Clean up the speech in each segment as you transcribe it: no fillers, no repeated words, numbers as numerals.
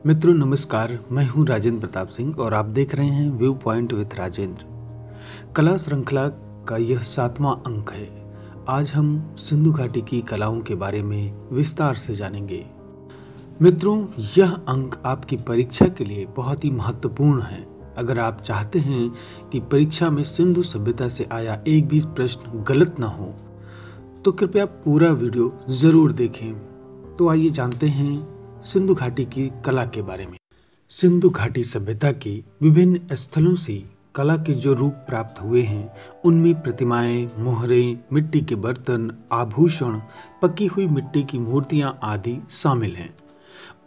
मित्रों नमस्कार, मैं हूं राजेंद्र प्रताप सिंह और आप देख रहे हैं व्यू पॉइंट विथ राजेंद्र। कला श्रृंखला का यह 7वां अंक है। आज हम सिंधु घाटी की कलाओं के बारे में विस्तार से जानेंगे। मित्रों, यह अंक आपकी परीक्षा के लिए बहुत ही महत्वपूर्ण है। अगर आप चाहते हैं कि परीक्षा में सिंधु सभ्यता से आया एक भी प्रश्न गलत न हो तो कृपया पूरा वीडियो जरूर देखें। तो आइए जानते हैं सिंधु घाटी की कला के बारे में। सिंधु घाटी सभ्यता के विभिन्न स्थलों से कला के जो रूप प्राप्त हुए हैं उनमें प्रतिमाएं, मोहरे, मिट्टी के बर्तन, आभूषण, पकी हुई मिट्टी की मूर्तियां आदि शामिल हैं।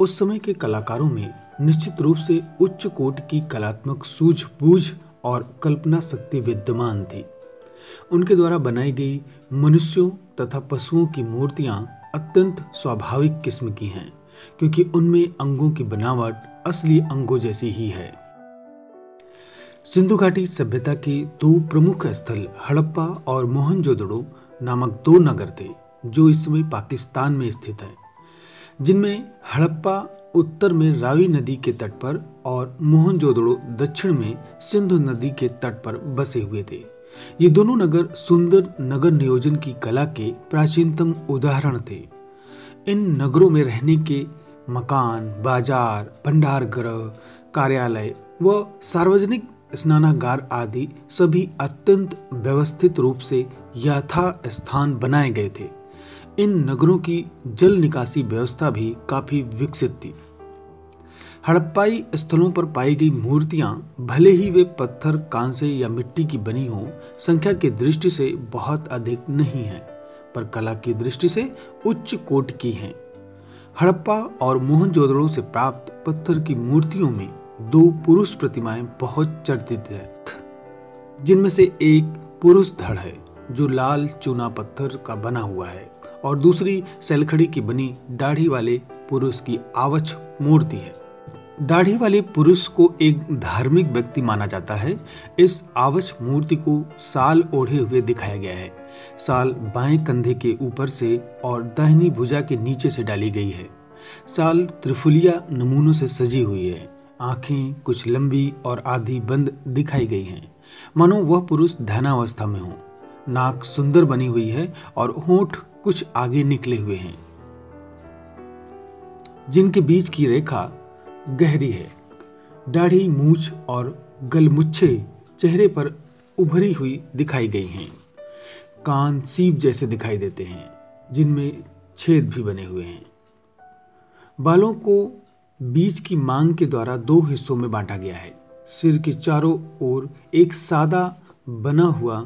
उस समय के कलाकारों में निश्चित रूप से उच्च कोटि की कलात्मक सूझबूझ और कल्पना शक्ति विद्यमान थी। उनके द्वारा बनाई गई मनुष्यों तथा पशुओं की मूर्तियां अत्यंत स्वाभाविक किस्म की हैं, क्योंकि उनमें अंगों की बनावट असली अंगों जैसी ही है। सिंधु घाटी सभ्यता के दो प्रमुख स्थल हड़प्पा और मोहनजोदड़ो नामक दो नगर थे, जो इस समय पाकिस्तान में स्थित है, जिनमें हड़प्पा उत्तर में रावी नदी के तट पर और मोहनजोदड़ो दक्षिण में सिंधु नदी के तट पर बसे हुए थे। ये दोनों नगर सुंदर नगर नियोजन की कला के प्राचीनतम उदाहरण थे। इन नगरों में रहने के मकान, बाजार, भंडार गृह, कार्यालय व सार्वजनिक स्नानागार आदि सभी अत्यंत व्यवस्थित रूप से यथास्थान बनाए गए थे। इन नगरों की जल निकासी व्यवस्था भी काफी विकसित थी। हड़प्पाई स्थलों पर पाई गई मूर्तियां भले ही वे पत्थर, कांसे या मिट्टी की बनी हों, संख्या की दृष्टि से बहुत अधिक नहीं है, पर कला की दृष्टि से उच्च कोटि की हैं। हड़प्पा और मोहनजोदड़ो से प्राप्त पत्थर की मूर्तियों में दो पुरुष प्रतिमाएं बहुत चर्चित हैं, जिनमें से एक पुरुष धड़ है जो लाल चूना पत्थर का बना हुआ है और दूसरी सैलखड़ी की बनी दाढ़ी वाले पुरुष की आवछ मूर्ति है। दाढ़ी वाले पुरुष को एक धार्मिक व्यक्ति माना जाता है। इस आवछ मूर्ति को साल ओढ़े हुए दिखाया गया है। साल बाएं कंधे के ऊपर से और दाहिनी भुजा के नीचे से डाली गई है। साल त्रिफुलिया नमूनों से सजी हुई है। आंखें कुछ लंबी और आधी बंद दिखाई गई हैं, मानो वह पुरुष ध्यानावस्था में हो। नाक सुंदर बनी हुई है और होंठ कुछ आगे निकले हुए हैं, जिनके बीच की रेखा गहरी है। दाढ़ी, मूछ और गलमुच्छे चेहरे पर उभरी हुई दिखाई गई हैं। कान सीप जैसे दिखाई देते हैं, जिनमें छेद भी बने हुए हैं। बालों को बीच की मांग के द्वारा दो हिस्सों में बांटा गया है। सिर के चारों ओर एक सादा बना हुआ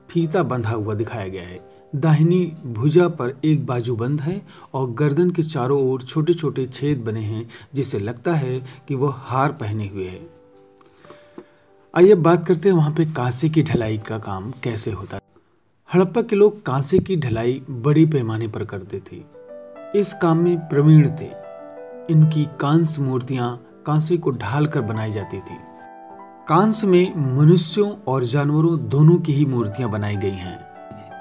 फीता बंधा हुआ दिखाया गया है। दाहिनी भुजा पर एक बाजू बंद है और गर्दन के चारों ओर छोटे छोटे छेद बने हैं, जिससे लगता है कि वह हार पहने हुए है। आइए बात करते हैं वहां पे कांसे की ढलाई का काम कैसे होता है। हड़प्पा के लोग कांसे की ढलाई बड़े पैमाने पर करते थे। इस काम में प्रवीण थे। इनकी कांस्य मूर्तियां कांसे को ढाल कर बनाई जाती थी। कांस्य में मनुष्यों और जानवरों दोनों की ही मूर्तियां बनाई गई हैं।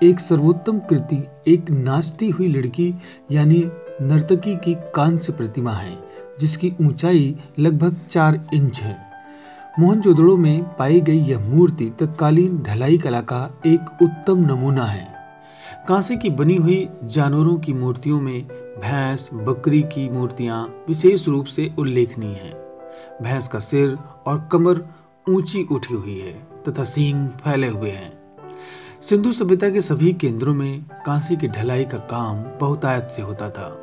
एक सर्वोत्तम कृति एक नाचती हुई लड़की यानी नर्तकी की कांस्य प्रतिमा है, जिसकी ऊंचाई लगभग 4 इंच है। मोहनजोदड़ो में पाई गई यह मूर्ति तत्कालीन ढलाई कला का एक उत्तम नमूना है। कांसे की बनी हुई जानवरों की मूर्तियों में भैंस, बकरी की मूर्तियां विशेष रूप से उल्लेखनीय हैं। भैंस का सिर और कमर ऊंची उठी हुई है तथा सींग फैले हुए हैं। सिंधु सभ्यता के सभी केंद्रों में कांसे की ढलाई का काम बहुतायत से होता था।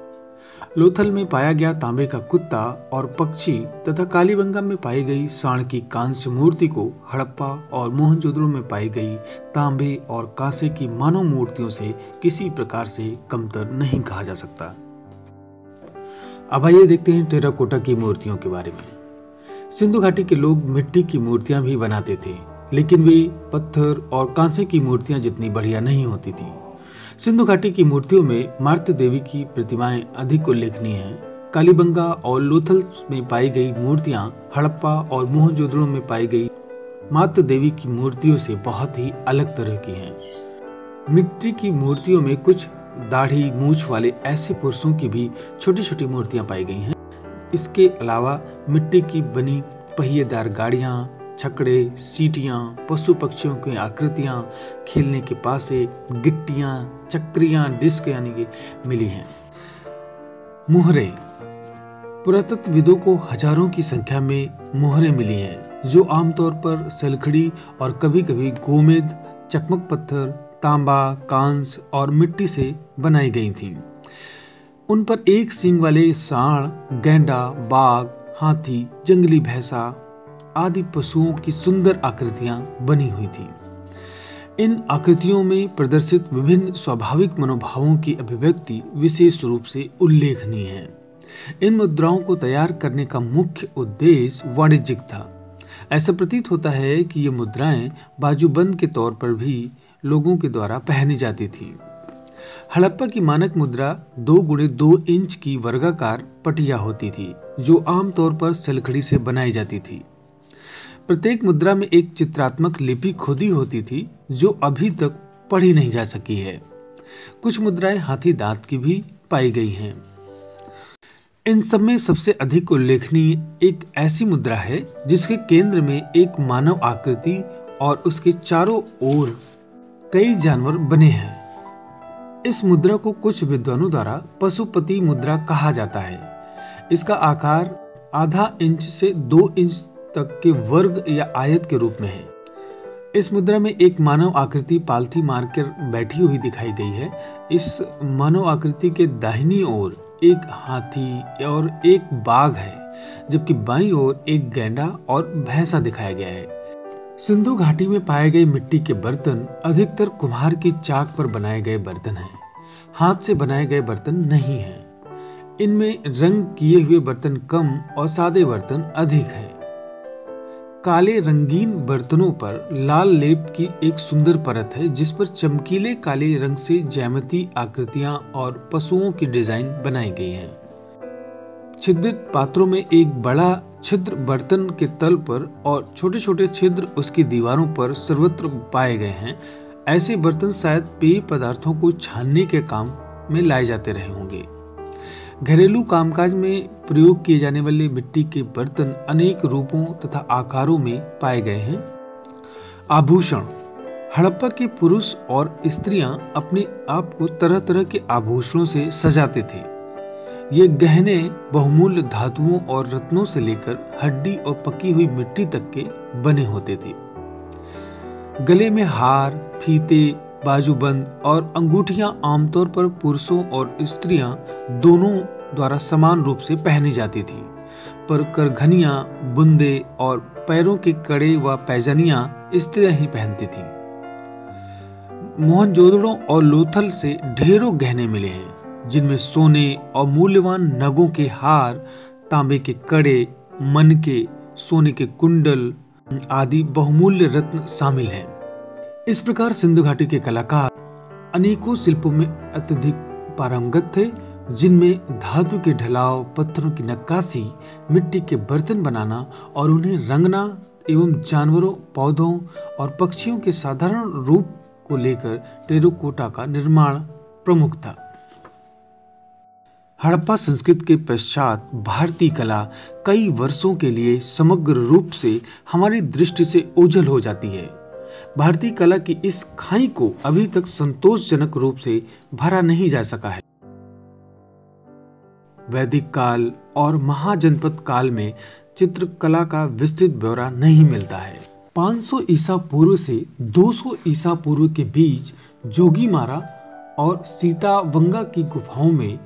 लोथल में पाया गया तांबे का कुत्ता और पक्षी तथा कालीबंगा में पाई गई सांड की कांस्य मूर्ति को हड़प्पा और मोहनजोदड़ो में पाई गई तांबे और कांसे की मानव मूर्तियों से किसी प्रकार से कमतर नहीं कहा जा सकता। अब आइए देखते हैं टेराकोटा की मूर्तियों के बारे में। सिंधु घाटी के लोग मिट्टी की मूर्तियां भी बनाते थे, लेकिन वे पत्थर और कांसे की मूर्तियां जितनी बढ़िया नहीं होती थी। सिंधु घाटी की मूर्तियों में मार्त देवी की प्रतिमाएं अधिक उल्लेखनीय हैं। कालीबंगा और लोथल में पाई गई मूर्तियां हड़प्पा और मोहनजोदड़ो में पाई गई मार्त देवी की मूर्तियों से बहुत ही अलग तरह की हैं। मिट्टी की मूर्तियों में कुछ दाढ़ी मूछ वाले ऐसे पुरुषों की भी छोटी छोटी मूर्तियां पाई गई हैं। इसके अलावा मिट्टी की बनी पहिएदार गाड़ियां, छकड़े, सीटियां, पशु पक्षियों की आकृतियां, खेलने के पासे, गिट्टियां, चक्रियां, डिस्क यानी कि मिली हैं। मुहरे, पुरातत्वविदों को हजारों की संख्या में मुहरें मिली हैं जो आमतौर पर सलखड़ी और कभी-कभी गोमेद, चकमक पत्थर, तांबा, कांस्य और मिट्टी से बनाई गई थीं। उन पर एक सींग वाले सांड, गैंडा, बाघ, हाथी, जंगली भैंसा आदि पशुओं की सुंदर आकृतियां बनी हुई थीं। इन आकृतियों में प्रदर्शित विभिन्न स्वाभाविक मनोभावों की अभिव्यक्ति विशेष रूप से उल्लेखनीय है। इन मुद्राओं को तैयार करने का मुख्य उद्देश्य वाणिज्यिक था। ऐसा प्रतीत होता है कि ये मुद्राएं बाजूबंद के तौर पर भी लोगों के द्वारा पहनी जाती थी। हड़प्पा की मानक मुद्रा 2x2 इंच की वर्गाकार पटिया होती थी जो आमतौर पर सलखड़ी से बनाई जाती थी। प्रत्येक मुद्रा में एक चित्रात्मक लिपि खुदी होती थी जो अभी तक पढ़ी नहीं जा सकी है। कुछ मुद्राएं हाथी दांत की भी पाई गई हैं। इन सब में सबसे अधिक उल्लेखनीय एक ऐसी मुद्रा है जिसके केंद्र में एक मानव आकृति और उसके चारों ओर कई जानवर बने हैं। इस मुद्रा को कुछ विद्वानों द्वारा पशुपति मुद्रा कहा जाता है। इसका आकार आधा इंच से 2 इंच तक के वर्ग या आयत के रूप में है। इस मुद्रा में एक मानव आकृति पालथी मारकर बैठी हुई दिखाई गई है। इस मानव आकृति के दाहिनी ओर एक हाथी और एक बाघ है, जबकि बाईं ओर एक गैंडा और भैंसा दिखाया गया है। सिंधु घाटी में पाए गए मिट्टी के बर्तन अधिकतर कुम्हार की चाक पर बनाए गए बर्तन हैं। हाथ से बनाए गए बर्तन नहीं हैं। इनमें रंग किए हुए बर्तन कम और सादे बर्तन अधिक हैं। काले रंगीन बर्तनों पर लाल लेप की एक सुंदर परत है जिस पर चमकीले काले रंग से ज्यामितीय आकृतियां और पशुओं की डिजाइन बनाई गई हैं। छिद्रित पात्रों में एक बड़ा छिद्र बर्तन के तल पर और छोटे छोटे छिद्र उसकी दीवारों पर सर्वत्र पाए गए हैं। ऐसे बर्तन शायद पेय पदार्थों को छानने के काम में लाए जाते रहे होंगे। घरेलू कामकाज में प्रयोग किए जाने वाले मिट्टी के बर्तन अनेक रूपों तथा आकारों में पाए गए हैं। आभूषण, हड़प्पा के पुरुष और स्त्रियां अपने आप को तरह तरह के आभूषणों से सजाते थे। ये गहने बहुमूल्य धातुओं और रत्नों से लेकर हड्डी और पकी हुई मिट्टी तक के बने होते थे। गले में हार, फीते, बाजूबंद और अंगूठियां आमतौर पर पुरुषों और स्त्रियां दोनों द्वारा समान रूप से पहनी जाती थी, पर करघनियां, बुंदे और पैरों के कड़े व पैजनियां स्त्रियां ही पहनती थीं। मोहनजोदड़ो और लोथल से ढेरों गहने मिले हैं जिनमें सोने और मूल्यवान नगों के हार, तांबे के कड़े, मनके, सोने के कुंडल आदि बहुमूल्य रत्न शामिल हैं। इस प्रकार सिंधु घाटी के कलाकार अनेकों शिल्पों में अत्यधिक पारंगत थे, जिनमें धातु के ढलाव, पत्थरों की नक्काशी, मिट्टी के बर्तन बनाना और उन्हें रंगना एवं जानवरों, पौधों और पक्षियों के साधारण रूप को लेकर टेराकोटा का निर्माण प्रमुख था। हड़प्पा संस्कृति के पश्चात भारतीय कला कई वर्षों के लिए समग्र रूप से हमारी दृष्टि से ओझल हो जाती है। भारतीय कला की इस खाई को अभी तक संतोषजनक रूप से भरा नहीं जा सका है। वैदिक काल और महाजनपद काल में चित्रकला का विस्तृत ब्यौरा नहीं मिलता है। 500 ईसा पूर्व से 200 ईसा पूर्व के बीच जोगीमारा और सीतावंगा की गुफाओं में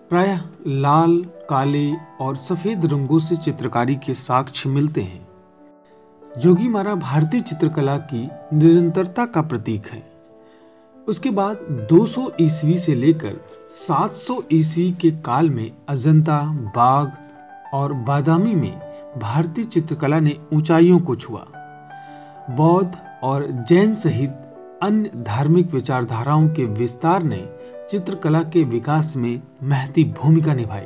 प्रायः लाल, काले और सफेद रंगों से चित्रकारी के साक्ष्य मिलते हैं। जोगीमारा भारतीय चित्रकला की निरंतरता का प्रतीक है। उसके बाद 200 ईस्वी से लेकर 700 ईस्वी के काल में अजंता, बाघ और बादामी में भारतीय चित्रकला ने ऊंचाइयों को छुआ। बौद्ध और जैन सहित अन्य धार्मिक विचारधाराओं के विस्तार ने चित्रकला के विकास में महती भूमिका निभाई।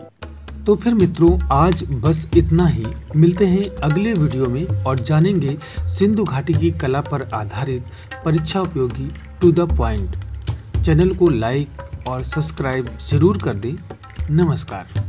तो फिर मित्रों, आज बस इतना ही। मिलते हैं अगले वीडियो में और जानेंगे सिंधु घाटी की कला पर आधारित परीक्षा उपयोगी टू द पॉइंट। चैनल को लाइक और सब्सक्राइब जरूर कर दें। नमस्कार।